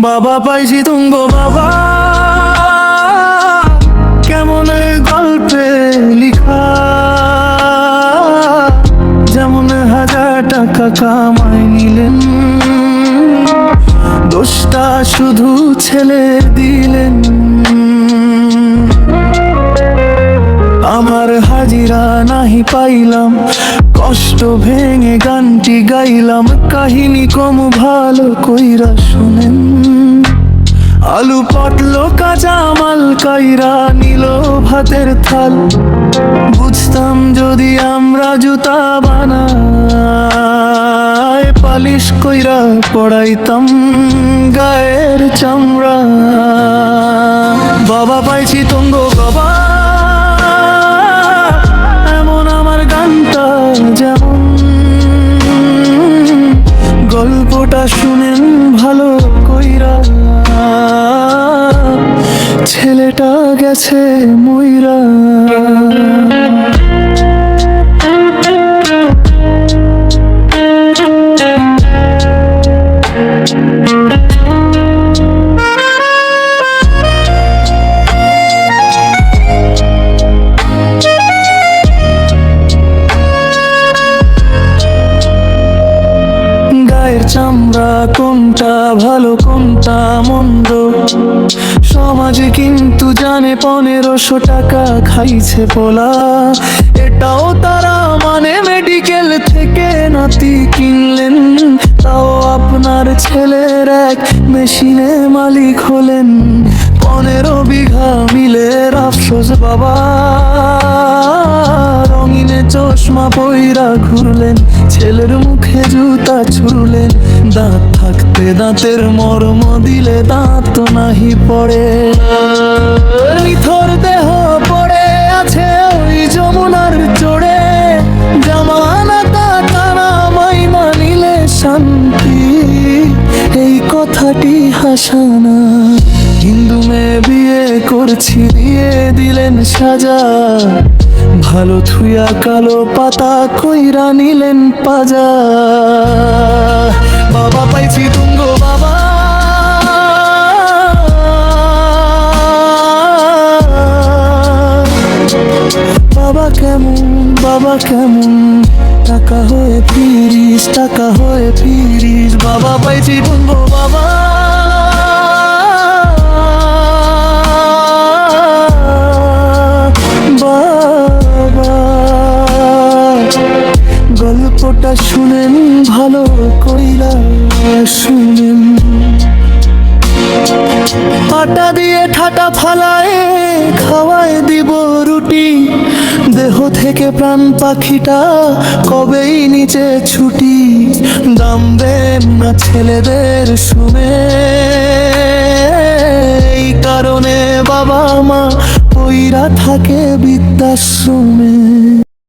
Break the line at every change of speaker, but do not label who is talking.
বাবা পাইছি তুঙ্গ বাবা, কেমন গল্পে লিখা, যেমন 1000 টাকা কামাই নিলেন, দোষটা শুধু ছেলে দিলেন। আমার হাজিরা নাহি পাইলাম, কষ্ট ভেঙে গানটি গাইলাম, কাহিনী কম ভালো কইরা শুনেন। আলু পটলো কাঁচা মাল কাইরা নিল ভাতের থাল, বুঝতাম যদি আমরা জুতা বানাই, পালিশ কইরা পড়াইতাম গায়ের চামড়া। বাবা পাইছি তুঙ্গ বাবা, এমন আমার গানটা যেমন, গল্পটা শুনেন ভালো কইরা, ছেলেটা গেছে মইরা। চামড়া কোনটা ভালো কোনটা মন্দ, সমাজে কিন্তু জানে 1500 টাকা খাইছে পোলা। এটাও তারা মানে মেডিকেল থেকে নাতি কিনলেন, তাও আপনার ছেলের এক মেশিনে মালিক হলেন। 15 বিঘা মিলের আফসোস বাবা, রঙিনে চশমা পইরা ঘুরলেন, ছেলের মুখে জুতা ছুড়লেন। দাঁত থাকতে দাঁতের মর্ম দিলে দাঁত তো নাহি পড়ে, নিথর দেহ পড়ে আছে ওই যমুনার চড়ে। জামানাটা তারা মাইনা নিলে শান্তি, এই কথাটি হাসানা। হিন্দু মেয়ে বিয়ে করছি দিয়ে দিলেন সাজা, ভালো থুয়া কালো পাতা কইরা নিলেন পাজা। বাবা পাইছি তুঙ্গ বাবা, বাবা কেমন টাকা হয়ে ফিরিস, টাকা হয়ে ফিরিস। বাবা পাইছি তুঙ্গ বাবা, গল্পটা শুনেন ভালো কইরা শুনেন। আটা দিয়ে ঠাটা ফালায় খাওয়ায় দিব রুটি, দেহ থেকে প্রাণ পাখিটা কবেই নিচে ছুটি। দাম দেন না ছেলেদের শুনে, এই কারণে বাবা মা পইরা থাকে বৃদ্ধাশ্রমে।